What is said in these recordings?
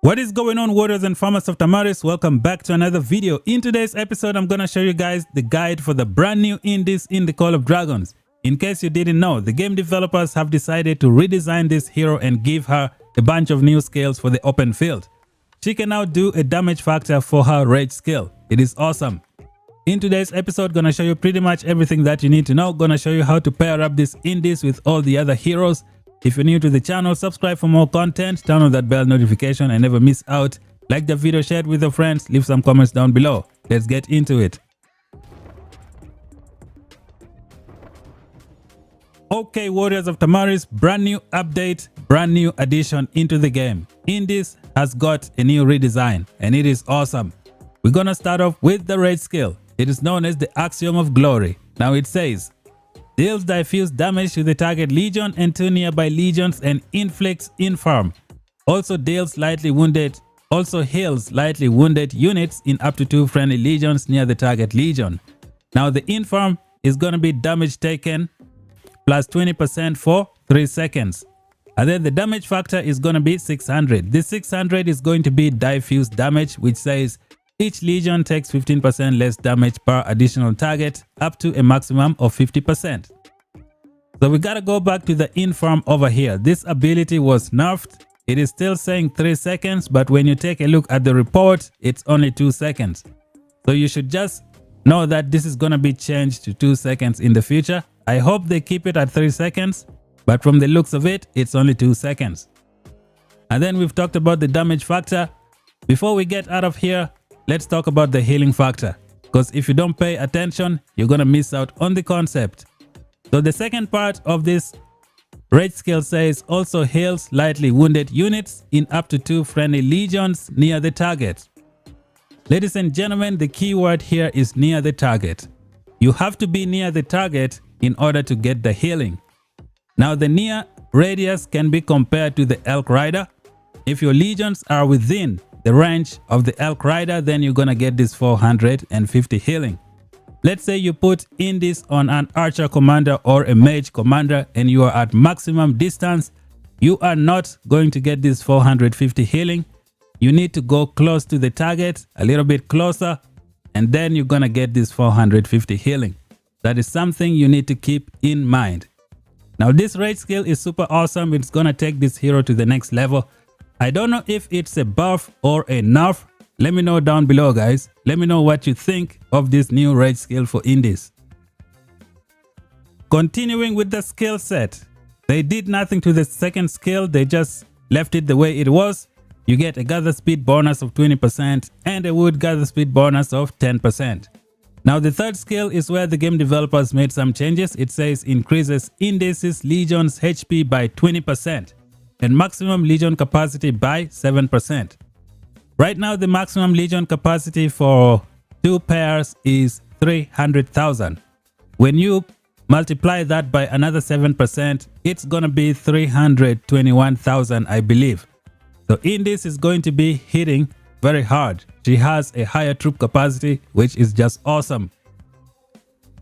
What is going on, warriors and farmers of Tamaris? Welcome back to another video. In today's episode, I'm gonna show you guys the guide for the brand new INDIS in the Call of Dragons. In case you didn't know, the game developers have decided to redesign this hero and give her a bunch of new skills for the open field. She can now do a damage factor for her rage skill. It is awesome. In today's episode, gonna show you pretty much everything that you need to know. Gonna show you how to pair up this INDIS with all the other heroes. If you're new to the channel, subscribe for more content, turn on that bell notification and never miss out. Like the video, share it with your friends, leave some comments down below. Let's get into it. Okay, warriors of Tamaris, brand new update, brand new addition into the game. INDIS has got a new redesign and it is awesome. We're gonna start off with the rage skill. It is known as the Axiom of Glory. Now it says, deals diffuse damage to the target legion and 2 nearby legions and inflicts infirm. Also heals lightly wounded units in up to 2 friendly legions near the target legion. Now the infirm is gonna be damage taken plus 20% for 3 seconds. And then the damage factor is gonna be 600. This 600 is going to be diffuse damage, which says each legion takes 15% less damage per additional target, up to a maximum of 50%. So we gotta go back to the infirm over here. This ability was nerfed. It is still saying 3 seconds, but when you take a look at the report, it's only 2 seconds. So you should just know that this is gonna be changed to 2 seconds in the future. I hope they keep it at 3 seconds, but from the looks of it, it's only 2 seconds. And then we've talked about the damage factor. Before we get out of here, let's talk about the healing factor, because if you don't pay attention, you're gonna miss out on the concept. So the second part of this rage skill says also heals lightly wounded units in up to 2 friendly legions near the target. Ladies and gentlemen, the key word here is near the target. You have to be near the target in order to get the healing. Now the near radius can be compared to the elk rider. If your legions are within the range of the elk rider, then you're gonna get this 450 healing. Let's say you put INDIS on an archer commander or a mage commander and you are at maximum distance, you are not going to get this 450 healing. You need to go close to the target, a little bit closer, and then you're gonna get this 450 healing. That is something you need to keep in mind. Now this rage skill is super awesome. It's gonna take this hero to the next level. I don't know if it's a buff or a nerf. Let me know down below, guys. Let me know what you think of this new rage skill for INDIS. Continuing with the skill set. They did nothing to the second skill. They just left it the way it was. You get a gather speed bonus of 20% and a wood gather speed bonus of 10%. Now the third skill is where the game developers made some changes. It says increases INDIS Legion's HP by 20%. and maximum legion capacity by 7%. Right now, the maximum legion capacity for 2 pairs is 300,000. When you multiply that by another 7%, it's gonna be 321,000, I believe. So INDIS is going to be hitting very hard. She has a higher troop capacity, which is just awesome.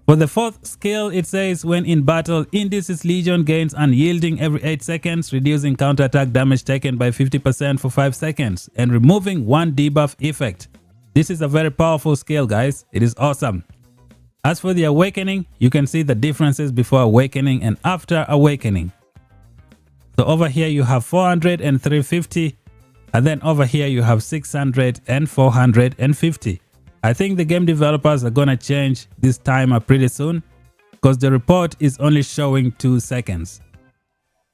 For the fourth skill, it says when in battle, INDIS' legion gains unyielding every 8 seconds, reducing counterattack damage taken by 50% for 5 seconds, and removing 1 debuff effect. This is a very powerful skill, guys. It is awesome. As for the awakening, you can see the differences before awakening and after awakening. So over here you have 400 and 350, and then over here you have 600 and 450. I think the game developers are gonna change this timer pretty soon because the report is only showing 2 seconds.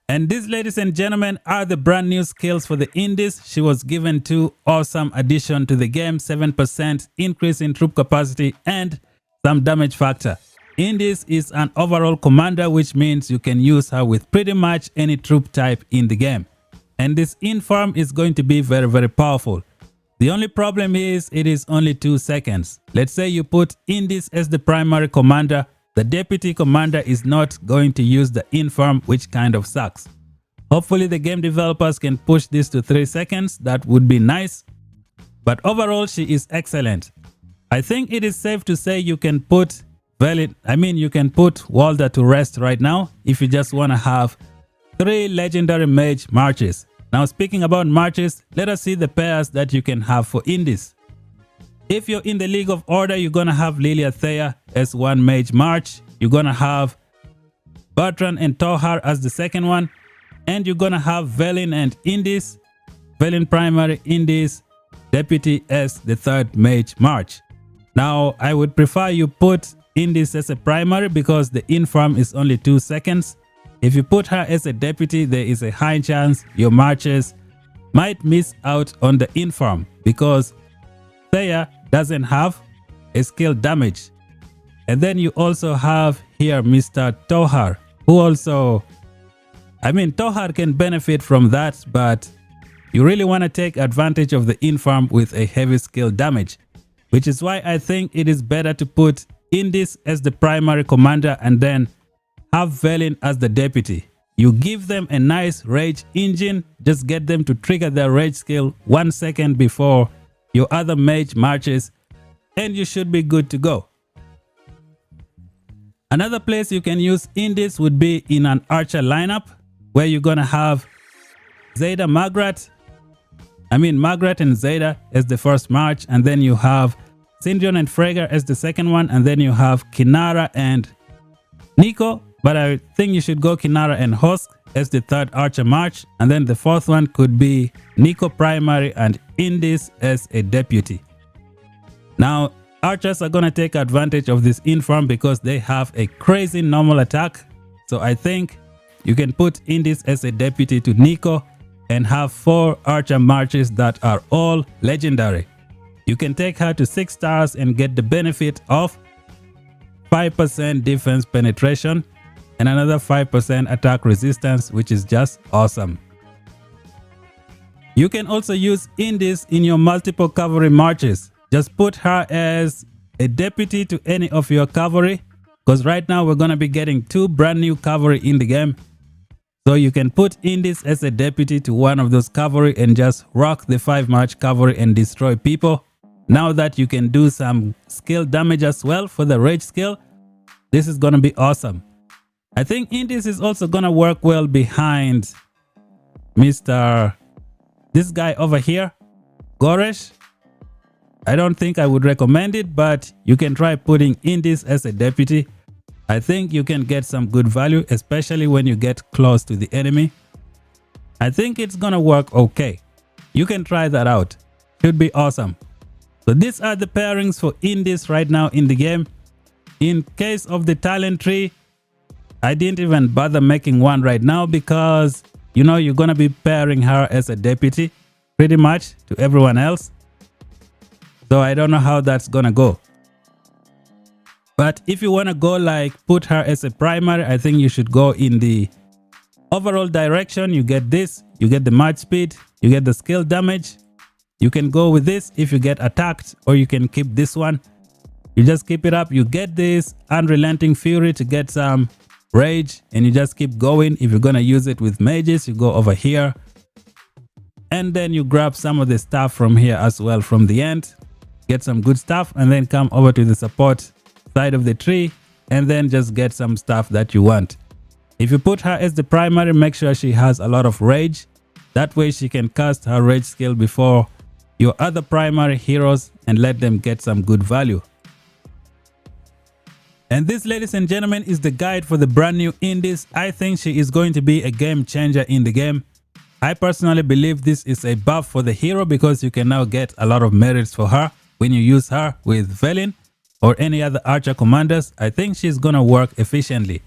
And these, ladies and gentlemen, are the brand new skills for the INDIS. She was given 2 awesome additions to the game, 7% increase in troop capacity and some damage factor. INDIS is an overall commander, which means you can use her with pretty much any troop type in the game. And this infirm is going to be very, very powerful. The only problem is it is only 2 seconds. Let's say you put INDIS as the primary commander. The deputy commander is not going to use the infirm, which kind of sucks. Hopefully the game developers can push this to 3 seconds. That would be nice. But overall, she is excellent. I think it is safe to say you can put you can put Walder to rest right now if you just want to have 3 legendary mage marches. Now speaking about marches, let us see the pairs that you can have for INDIS. If you're in the League of Order, you're gonna have Lilia Thea as one mage march. You're gonna have Bertrand and Tohar as the second one. And you're gonna have Velin and INDIS. Velin primary, INDIS deputy as the third mage march. Now I would prefer you put INDIS as a primary because the infirm is only 2 seconds. If you put her as a deputy, there is a high chance your marches might miss out on the infirm because Thea doesn't have a skill damage. And then you also have here Mr. Tohar, who also, I mean, Tohar can benefit from that, but you really want to take advantage of the infirm with a heavy skill damage, which is why I think it is better to put INDIS as the primary commander and then have Velin as the deputy. You give them a nice rage engine, just get them to trigger their rage skill 1 second before your other mage marches, and you should be good to go. Another place you can use INDIS would be in an archer lineup where you're gonna have Zeta Margaret and Zeta as the first march, and then you have Syndrion and Freyga as the second one, and then you have Kinara and Nico, but I think you should go Kinara and Hosk as the third archer march, and then the fourth one could be Nico primary and INDIS as a deputy. Now archers are gonna take advantage of this infirm because they have a crazy normal attack, so I think you can put INDIS as a deputy to Nico and have 4 archer marches that are all legendary. You can take her to 6 stars and get the benefit of 5% defense penetration and another 5% attack resistance, which is just awesome. You can also use INDIS in your multiple cavalry marches. Just put her as a deputy to any of your cavalry, because right now we're going to be getting 2 brand new cavalry in the game. So you can put INDIS as a deputy to one of those cavalry and just rock the 5 march cavalry and destroy people. Now that you can do some skill damage as well for the rage skill, this is going to be awesome. I think INDIS is also going to work well behind this guy over here, Goresh. I don't think I would recommend it, but you can try putting INDIS as a deputy. I think you can get some good value, especially when you get close to the enemy. I think it's gonna work okay. You can try that out. Should be awesome. So these are the pairings for INDIS right now in the game. In case of the talent tree, I didn't even bother making one right now because, you know, you're gonna be pairing her as a deputy pretty much to everyone else. So I don't know how that's gonna go. But if you want to go like put her as a primary, I think you should go in the overall direction. You get this, you get the march speed, you get the skill damage. You can go with this if you get attacked, or you can keep this one. You just keep it up. You get this unrelenting fury to get some rage, and you just keep going. If you're going to use it with mages, you go over here. And then you grab some of the stuff from here as well from the end. Get some good stuff and then come over to the support side of the tree and then just get some stuff that you want. If you put her as the primary, make sure she has a lot of rage. That way she can cast her rage skill before your other primary heroes and let them get some good value. And this, ladies and gentlemen, is the guide for the brand new INDIS. I think she is going to be a game changer in the game. I personally believe this is a buff for the hero because you can now get a lot of merits for her when you use her with Velin or any other archer commanders. I think she's gonna work efficiently.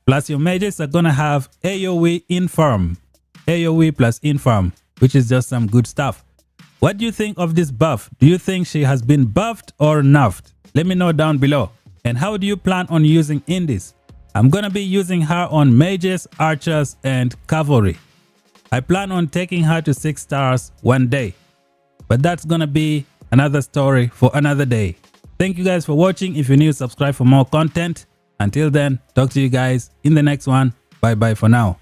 Plus your mages are gonna have AoE infirm, AoE plus infirm, which is just some good stuff. What do you think of this buff? Do you think she has been buffed or nerfed? Let me know down below. And how do you plan on using INDIS? I'm gonna be using her on mages, archers, and cavalry. I plan on taking her to 6 stars one day, but that's gonna be another story for another day. Thank you guys for watching. If you're new, subscribe for more content. Until then, talk to you guys in the next one. Bye bye for now.